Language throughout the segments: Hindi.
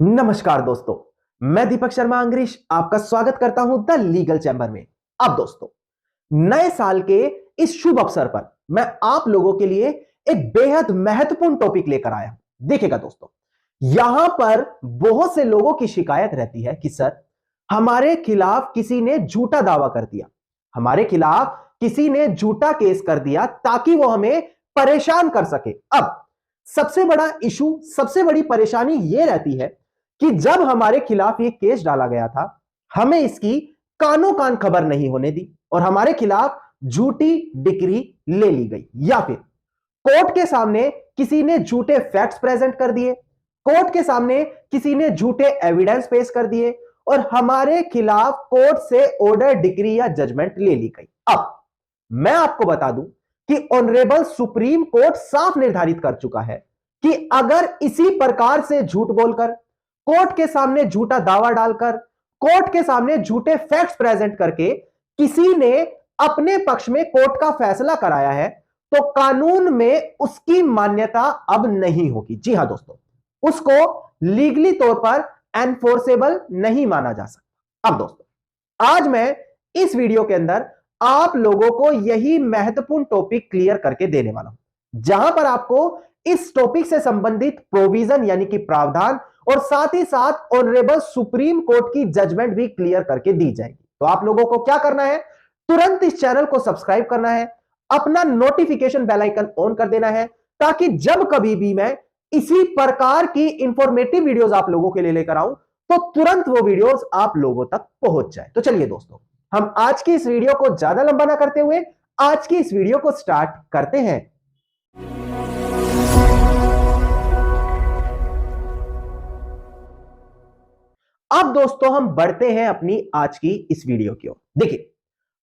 नमस्कार दोस्तों, मैं दीपक शर्मा अंग्रीश आपका स्वागत करता हूं द लीगल चैम्बर में। अब दोस्तों, नए साल के इस शुभ अवसर पर मैं आप लोगों के लिए एक बेहद महत्वपूर्ण टॉपिक लेकर आया हूं। देखिएगा दोस्तों, यहां पर बहुत से लोगों की शिकायत रहती है कि सर, हमारे खिलाफ किसी ने झूठा दावा कर दिया, हमारे खिलाफ किसी ने झूठा केस कर दिया ताकि वो हमें परेशान कर सके। अब सबसे बड़ा इशू, सबसे बड़ी परेशानी यह रहती है कि जब हमारे खिलाफ ये केस डाला गया था, हमें इसकी कानो कान खबर नहीं होने दी और हमारे खिलाफ झूठी डिक्री ले ली गई, या फिर कोर्ट के सामने किसी ने झूठे फैक्ट्स प्रेजेंट कर दिए, कोर्ट के सामने किसी ने झूठे एविडेंस पेश कर दिए और हमारे खिलाफ कोर्ट से ऑर्डर, डिक्री या जजमेंट ले ली गई। अब मैं आपको बता दूं कि ऑनरेबल सुप्रीम कोर्ट साफ निर्धारित कर चुका है कि अगर इसी प्रकार से झूठ बोलकर, कोर्ट के सामने झूठा दावा डालकर, कोर्ट के सामने झूठे फैक्ट्स प्रेजेंट करके किसी ने अपने पक्ष में कोर्ट का फैसला कराया है, तो कानून में उसकी मान्यता अब नहीं होगी। जी हां दोस्तों, उसको लीगली तौर पर एनफोर्सेबल नहीं माना जा सकता। अब दोस्तों, आज मैं इस वीडियो के अंदर आप लोगों को यही महत्वपूर्ण टॉपिक क्लियर करके देने वाला हूं, जहां पर आपको इस टॉपिक से संबंधित प्रोविजन यानी कि प्रावधान और साथ ही साथ ऑनरेबल सुप्रीम कोर्ट की जजमेंट भी क्लियर करके दी जाएगी। तो आप लोगों को क्या करना है, तुरंत इस चैनल को सब्सक्राइब करना है, अपना नोटिफिकेशन बेल आइकन ऑन कर देना है, ताकि जब कभी भी मैं इसी प्रकार की इंफॉर्मेटिव वीडियोस आप लोगों के लिए लेकर आऊं, तो तुरंत वो वीडियोस आप लोगों तक पहुंच जाए। तो चलिए दोस्तों, हम आज की इस वीडियो को ज्यादा लंबा ना करते हुए आज की इस वीडियो को स्टार्ट करते हैं। अब दोस्तों, हम बढ़ते हैं अपनी आज की इस वीडियो की ओर। देखिए,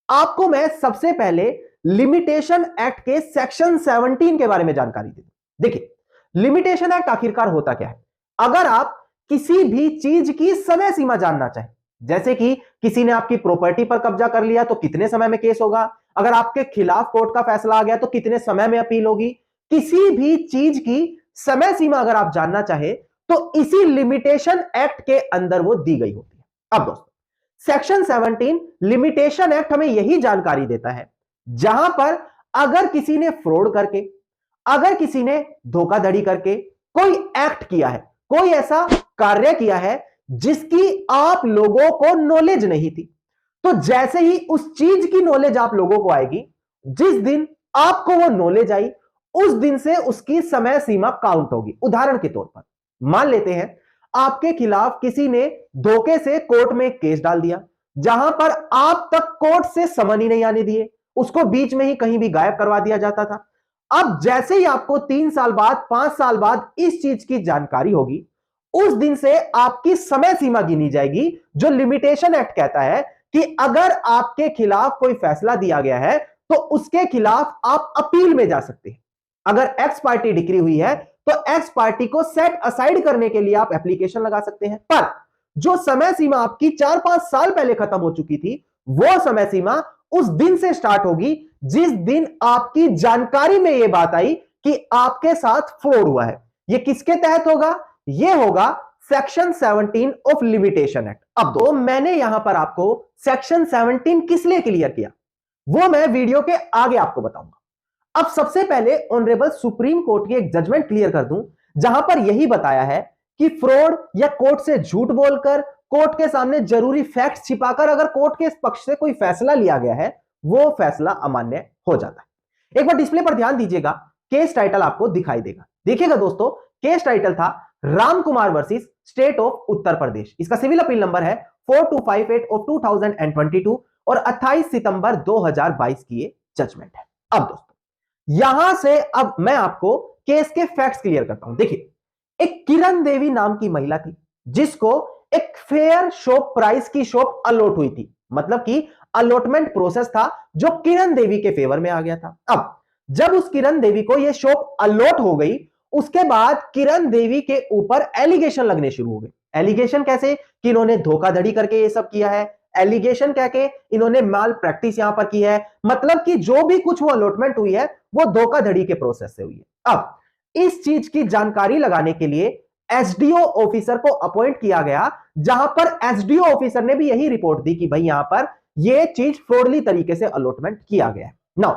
आपको मैं सबसे पहले लिमिटेशन एक्ट के सेक्शन 17 के बारे में जानकारी दे दूं। देखिए, लिमिटेशन एक्ट आखिरकार होता क्या है। अगर आप किसी भी चीज की समय सीमा जानना चाहें, जैसे कि किसी ने आपकी प्रॉपर्टी पर कब्जा कर लिया तो कितने समय में केस होगा, अगर आपके खिलाफ कोर्ट का फैसला आ गया तो कितने समय में अपील होगी, किसी भी चीज की समय सीमा अगर आप जानना चाहे तो इसी लिमिटेशन एक्ट के अंदर वो दी गई होती है। अब दोस्तों, सेक्शन 17 लिमिटेशन एक्ट हमें यही जानकारी देता है, जहां पर अगर किसी ने फ्रॉड करके, अगर किसी ने धोखाधड़ी करके कोई एक्ट किया है, कोई ऐसा कार्य किया है जिसकी आप लोगों को नॉलेज नहीं थी, तो जैसे ही उस चीज की नॉलेज आप लोगों को आएगी, जिस दिन आपको वो नॉलेज आई, उस दिन से उसकी समय सीमा काउंट होगी। उदाहरण के तौर पर मान लेते हैं आपके खिलाफ किसी ने धोखे से कोर्ट में केस डाल दिया, जहां पर आप तक कोर्ट से समन ही नहीं आने दिए, उसको बीच में ही कहीं भी गायब करवा दिया जाता था। अब जैसे ही आपको 3 साल बाद, 5 साल बाद इस चीज की जानकारी होगी, उस दिन से आपकी समय सीमा गिनी जाएगी, जो लिमिटेशन एक्ट कहता है कि अगर आपके खिलाफ कोई फैसला दिया गया है तो उसके खिलाफ आप अपील में जा सकते हैं। अगर एक्स पार्टी डिक्री हुई है तो एक्स पार्टी को सेट असाइड करने के लिए आप एप्लीकेशन लगा सकते हैं। पर जो समय सीमा आपकी 4-5 साल पहले खत्म हो चुकी थी, वो समय सीमा उस दिन से स्टार्ट होगी जिस दिन आपकी जानकारी में यह बात आई कि आपके साथ फ्रॉड हुआ है। यह किसके तहत होगा? यह होगा सेक्शन 17 ऑफ लिमिटेशन एक्ट। अब तो मैंने यहां पर आपको सेक्शन 17 किस लिए क्लियर किया, वो मैं वीडियो के आगे आपको बताऊंगा। अब सबसे पहले ऑनरेबल सुप्रीम कोर्ट की एक जजमेंट क्लियर कर दूं, जहां पर यही बताया है कि फ्रॉड या कोर्ट से झूठ बोलकर, कोर्ट के सामने जरूरी फैक्ट्स छिपाकर अगर कोर्ट के पक्ष से कोई फैसला लिया गया है, वो फैसला अमान्य हो जाता है। एक बार डिस्प्ले पर ध्यान दीजिएगा, केस टाइटल आपको दिखाई देगा। देखिएगा दोस्तों, केस टाइटल था Ram Kumar versus state of Uttar Pradesh. इसका सिविल अपील नंबर है 4258 ऑफ 2022 और 28 सितंबर 2022 की ये जजमेंट है। अब दोस्तों, यहां से अब मैं आपको केस के फैक्ट्स क्लियर करता हूं। देखिए, एक किरण देवी नाम की महिला थी, जिसको एक फेयर शॉप प्राइस की शॉप अलॉट हुई थी। मतलब कि अलॉटमेंट प्रोसेस था जो किरण देवी के फेवर में आ गया था। अब जब उस किरण देवी को यह शॉप अलॉट हो गई, उसके बाद किरण देवी के ऊपर एलिगेशन लगने शुरू हो गए। एलिगेशन कैसे? कि इन्होंने धोखाधड़ी करके ये सब किया है, एलिगेशन क्या के इन्होंने माल प्रैक्टिस यहां पर की है, मतलब कि जो भी कुछ वो अलॉटमेंट हुई है वो धोखाधड़ी के प्रोसेस से हुई है। अब इस चीज की जानकारी लगाने के लिए एसडीओ ऑफिसर को अपॉइंट किया गया, जहां पर एसडीओ ऑफिसर ने भी यही रिपोर्ट दी कि भाई यहां पर यह चीज फ्रॉडली तरीके से अलॉटमेंट किया गया है। नाउ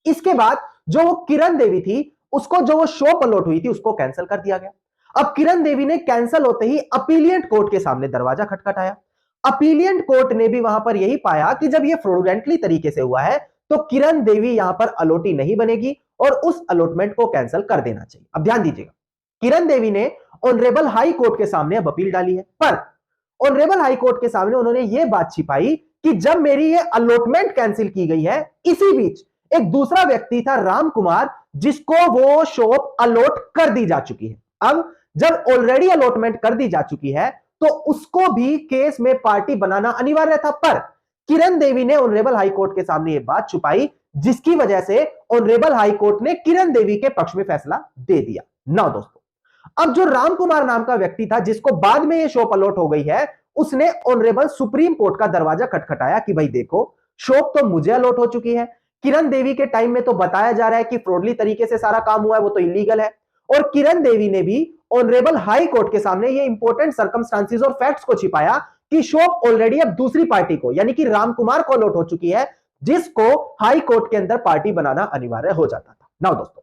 इसके बाद जो वो किरण देवी थी, उसको जो वो शॉप अलॉट हुई थी उसको कैंसिल कर दिया गया। अब किरण देवी ने कैंसिल होते ही अपीलिएंट कोर्ट के सामने दरवाजा खटखटाया। अपीलिएंट कोर्ट ने भी वहां पर यही पाया कि जब ये फ्रॉडुलेंटली तरीके से हुआ है तो किरण देवी यहां पर अलॉटी नहीं बनेगी और उस अलॉटमेंट को कैंसिल कर देना चाहिए। अब ध्यान दीजिएगा, किरण देवी ने ऑनरेबल हाई कोर्ट के सामने अब अपील डाली है, पर ऑनरेबल हाई कोर्ट के सामने उन्होंने यह बात छिपाई कि जब मेरी ये अलॉटमेंट कैंसिल की गई है, इसी बीच एक दूसरा व्यक्ति था राम कुमार, जिसको वो शॉप अलॉट कर दी जा चुकी है। अब जब ऑलरेडी अलॉटमेंट कर दी जा चुकी है तो उसको भी केस में पार्टी बनाना अनिवार्य था, पर किरण देवी ने ऑनरेबल हाई कोर्ट के सामने यह बात छुपाई, जिसकी वजह से ऑनरेबल हाई कोर्ट ने किरण देवी के पक्ष में फैसला दे दिया। ना दोस्तों, अब जो राम कुमार नाम का व्यक्ति था जिसको बाद में यह शॉप अलॉट हो गई है, उसने ऑनरेबल सुप्रीम कोर्ट का दरवाजा खटखटाया कि भाई देखो, शॉप तो मुझे अलॉट हो चुकी है, किरण देवी के टाइम में तो बताया जा रहा है कि फ्रॉडली तरीके से सारा काम हुआ है, वो तो इलीगल है। और किरण देवी ने भी ऑनरेबल हाई कोर्ट के सामने ये इंपॉर्टेंट सर्कमस्टांसेस और फैक्ट्स को छिपाया कि शॉप ऑलरेडी अब दूसरी पार्टी को यानी कि राम कुमार को अलॉट हो चुकी है, जिसको हाई कोर्ट के अंदर पार्टी बनाना अनिवार्य हो जाता था। नाउ दोस्तों,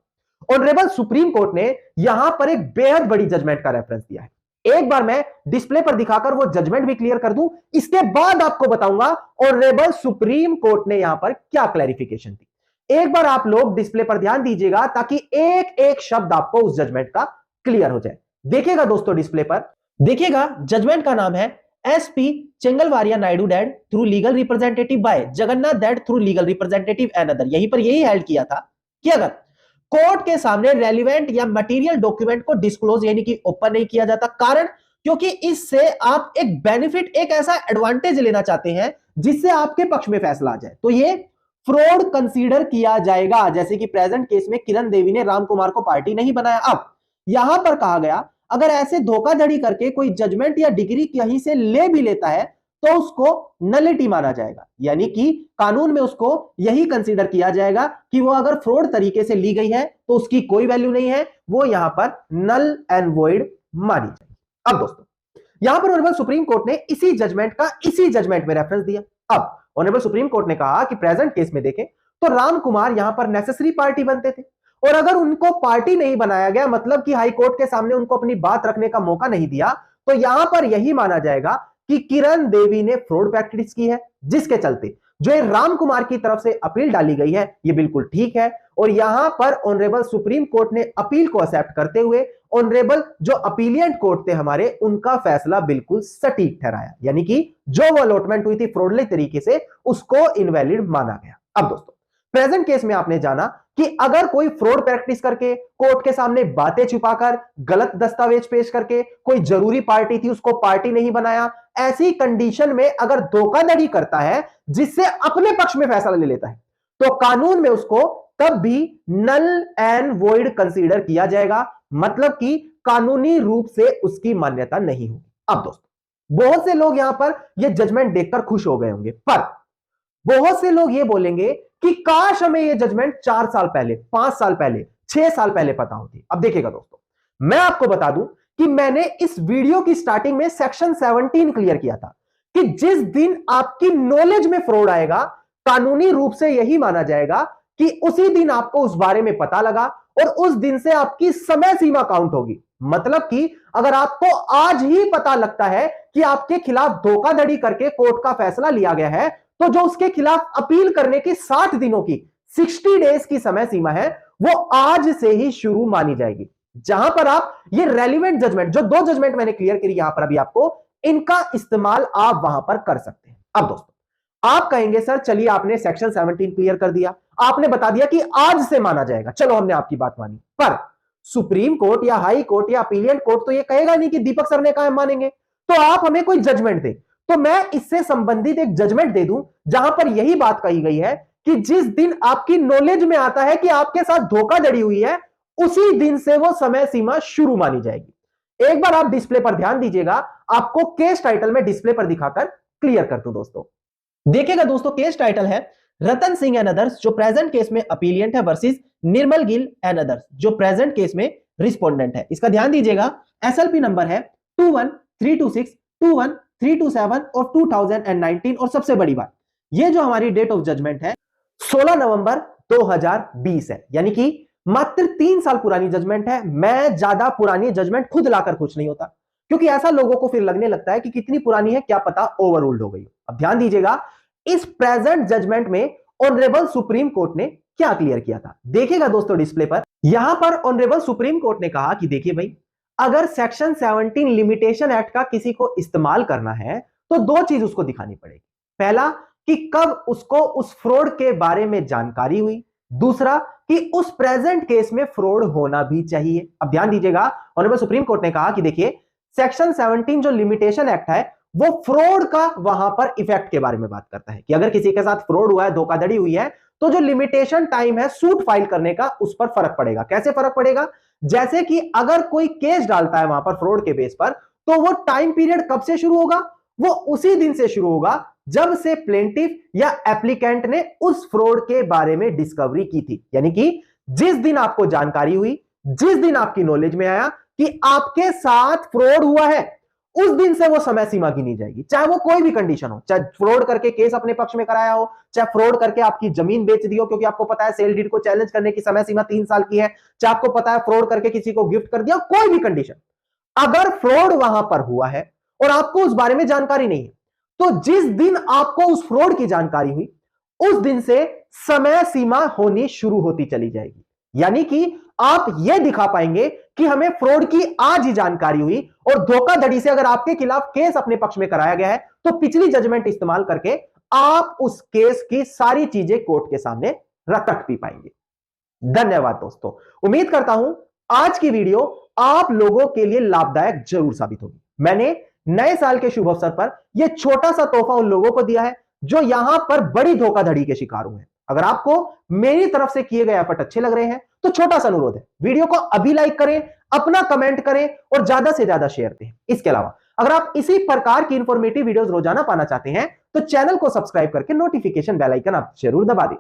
ऑनरेबल सुप्रीम कोर्ट ने यहां पर एक बेहद बड़ी जजमेंट का रेफरेंस दिया है। एक बार मैं डिस्प्ले पर दिखाकर वो जजमेंट भी क्लियर कर दूं, इसके बाद आपको बताऊंगा ऑनरेबल सुप्रीम कोर्ट ने यहां पर क्या क्लैरिफिकेशन दी। एक बार आप लोग डिस्प्ले पर ध्यान दीजिएगा ताकि एक एक शब्द आपको उस जजमेंट का क्लियर हो जाए। देखिएगा दोस्तों, डिस्प्ले पर देखिएगा, जजमेंट का नाम है SP Chengalvaraya Naidu dead through legal representative by Jagannath dead through legal representative and other. यहीं पर यही हेल्ड किया था कि अगर कोर्ट के सामने रेलिवेंट या मटेरियल डॉक्यूमेंट को डिस्क्लोज यानी कि ओपन नहीं किया जाता, कारण क्योंकि इससे आप एक बेनिफिट, एक ऐसा एडवांटेज लेना चाहते हैं जिससे आपके पक्ष में फैसला आ जाए, तो ये फ्रॉड कंसीडर किया जाएगा। जैसे कि प्रेजेंट केस में किरण देवी ने राम कुमार को पार्टी नहीं बनाया। अब यहां पर कहा गया अगर ऐसे धोखाधड़ी करके कोई जजमेंट या डिग्री कहीं से ले भी लेता है तो उसको नलिटी माना जाएगा, यानी कि कानून में उसको यही कंसीडर किया जाएगा कि वो अगर फ्रॉड तरीके से ली गई है तो उसकी कोई वैल्यू नहीं है, वो यहां पर नल एंड वॉइड मानी जाएगी। अब दोस्तों, यहां पर ऑनरेबल सुप्रीम कोर्ट ने इसी जजमेंट में रेफरेंस दिया। अब ऑनरेबल सुप्रीम कोर्ट ने कहा कि प्रेजेंट केस में देखें तो राम कुमार यहां पर नेसेसरी पार्टी बनते थे, और अगर उनको पार्टी नहीं बनाया गया, मतलब कि हाई कोर्ट के सामने उनको अपनी बात रखने का मौका नहीं दिया, तो यहां पर यही माना जाएगा कि किरण देवी ने फ्रॉड प्रैक्टिस की है, जिसके चलते जो राम कुमार की तरफ से अपील डाली गई है ये बिल्कुल ठीक है। और यहां पर ऑनरेबल सुप्रीम कोर्ट ने अपील को एक्सेप्ट करते हुए ऑनरेबल जो अपीलिएंट कोर्ट थे हमारे, उनका फैसला बिल्कुल सटीक ठहराया, यानी कि जो वो अलॉटमेंट हुई थी फ्रॉडली तरीके से, उसको इनवैलिड माना गया। अब दोस्तों, प्रेजेंट केस में आपने जाना कि अगर कोई फ्रॉड प्रैक्टिस करके कोर्ट के सामने बातें छुपाकर गलत दस्तावेज पेश करके कोई जरूरी पार्टी थी उसको पार्टी नहीं बनाया, ऐसी कंडीशन में अगर धोखाधड़ी करता है जिससे अपने पक्ष में फैसला ले लेता है, तो कानून में उसको तब भी नल एंड वॉइड कंसीडर किया जाएगा, मतलब कि कानूनी रूप से उसकी मान्यता नहीं होगी। अब दोस्तों, बहुत से लोग यहां पर यह जजमेंट देखकर खुश हो गए होंगे, पर बहुत से लोग यह बोलेंगे कि काश हमें यह जजमेंट 4 साल पहले, 5 साल पहले, 6 साल पहले पता होती। अब देखिएगा दोस्तों, मैं आपको बता दूं कि मैंने इस वीडियो की स्टार्टिंग में सेक्शन 17 क्लियर किया था कि जिस दिन आपकी नॉलेज में फ्रॉड आएगा, कानूनी रूप से यही माना जाएगा कि उसी दिन आपको उस बारे में पता लगा और उस दिन से आपकी समय सीमा काउंट होगी। मतलब कि अगर आपको आज ही पता लगता है कि आपके खिलाफ धोखाधड़ी करके कोर्ट का फैसला लिया गया है, तो जो उसके खिलाफ अपील करने की 60 दिनों की 60 डेज की समय सीमा है, वो आज से ही शुरू मानी जाएगी। जहां पर आप ये रेलिवेंट जजमेंट, जो 2 जजमेंट मैंने क्लियर करी यहां पर अभी आपको, इनका इस्तेमाल आप वहां पर कर सकते हैं। अब दोस्तों, आप कहेंगे सर चलिए आपने सेक्शन 17 क्लियर कर दिया, आपने बता दिया कि आज से माना जाएगा, चलो हमने आपकी बात मानी, पर सुप्रीम कोर्ट या हाई कोर्ट या अपीलिएंट कोर्ट तो ये कहेगा नहीं कि दीपक सर ने कहा मानेंगे, तो आप हमें कोई जजमेंट दे, तो मैं इससे संबंधित एक जजमेंट दे दूं जहां पर यही बात कही गई है कि जिस दिन आपकी नॉलेज में आता है कि आपके साथ धोखाधड़ी हुई है, उसी दिन से वो समय सीमा शुरू मानी जाएगी। एक बार आप डिस्प्ले पर ध्यान दीजिएगा, आपको केस टाइटल में डिस्प्ले पर दिखाकर क्लियर कर दूं। दोस्तों देखिएगा दोस्तों, केस टाइटल है रतन सिंह एंड अदर्स, जो प्रेजेंट केस में अपीलिएंट है, versus Nirmal Gill and others, जो प्रेजेंट केस में रिस्पोंडेंट है। इसका ध्यान दीजिएगा, एसएलपी नंबर है 21326, 21327 और 2019। और सबसे बड़ी बात, ये जो हमारी डेट ऑफ जजमेंट है 16 नवंबर 2020 है, यानी कि मात्र 3 साल पुरानी जजमेंट है। मैं ज्यादा पुरानी जजमेंट खुद लाकर खुश नहीं होता, क्योंकि ऐसा लोगों को फिर लगने लगता है कि कितनी पुरानी है, क्या पता ओवर रूल्ड हो गई। अब ध्यान दीजिएगा, इस प्रेजेंट जजमेंट में ऑनरेबल सुप्रीम कोर्ट ने क्या क्लियर किया था, देखिएगा दोस्तों डिस्प्ले पर। यहां पर ऑनरेबल सुप्रीम कोर्ट ने कहा कि देखिए भाई, अगर सेक्शन 17 लिमिटेशन एक्ट का किसी को इस्तेमाल करना है तो दो चीज उसको दिखानी पड़ेगी। पहला कि कब उसको उस फ्रॉड के बारे में जानकारी हुई, दूसरा कि उस प्रेजेंट केस में फ्रॉड होना भी चाहिए। अब ध्यान दीजिएगा, ऑनरेबल सुप्रीम कोर्ट ने कहा कि देखिए, सेक्शन 17 जो लिमिटेशन एक्ट है वो फ्रॉड का वहां पर इफेक्ट के बारे में बात करता है कि अगर किसी के साथ फ्रॉड हुआ है, धोखाधड़ी हुई है, तो जो लिमिटेशन टाइम है सूट फाइल करने का, उस पर फर्क पड़ेगा। कैसे फर्क पड़ेगा? जैसे कि अगर कोई केस डालता है वहां पर फ्रॉड के बेस पर, तो वो टाइम पीरियड कब से शुरू होगा? वो उसी दिन से शुरू होगा जब से प्लेंटिफ या एप्लीकेंट ने उस फ्रॉड के बारे में डिस्कवरी की थी। यानी कि जिस दिन आपको जानकारी हुई, जिस दिन आपकी नॉलेज में आया कि आपके साथ फ्रॉड हुआ है, उस दिन से वो समय सीमा गिनी जाएगी, चाहे वो कोई भी कंडीशन हो, चाहे फ्रॉड करके केस अपने पक्ष में कराया हो, चाहे फ्रॉड करके आपकी जमीन बेच दी हो, क्योंकि आपको पता है सेल डीड को चैलेंज करने की समय सीमा 3 साल की है, चाहे आपको पता है फ्रॉड करके किसी को गिफ्ट कर दिया, कोई भी कंडीशन, अगर फ्रॉड वहां पर हुआ है और आपको उस बारे में जानकारी नहीं है, तो जिस दिन आपको उस फ्रॉड की जानकारी हुई, उस दिन से समय सीमा होनी शुरू होती चली जाएगी। यानी कि आप यह दिखा पाएंगे कि हमें फ्रॉड की आज ही जानकारी हुई, और धोखाधड़ी से अगर आपके खिलाफ केस अपने पक्ष में कराया गया है, तो पिछली जजमेंट इस्तेमाल करके आप उस केस की सारी चीजें कोर्ट के सामने रख भी पाएंगे। धन्यवाद दोस्तों, उम्मीद करता हूं आज की वीडियो आप लोगों के लिए लाभदायक जरूर साबित होगी। मैंने नए साल के शुभ अवसर पर यह छोटा सा तोहफा उन लोगों को दिया है जो यहां पर बड़ी धोखाधड़ी के शिकार हुए हैं। अगर आपको मेरी तरफ से किए गए एफर्ट अच्छे लग रहे हैं तो छोटा सा अनुरोध है, वीडियो को अभी लाइक करें, अपना कमेंट करें और ज्यादा से ज्यादा शेयर दें। इसके अलावा अगर आप इसी प्रकार की इंफॉर्मेटिव वीडियोस रोजाना पाना चाहते हैं तो चैनल को सब्सक्राइब करके नोटिफिकेशन बेल आइकन आप जरूर दबा दें।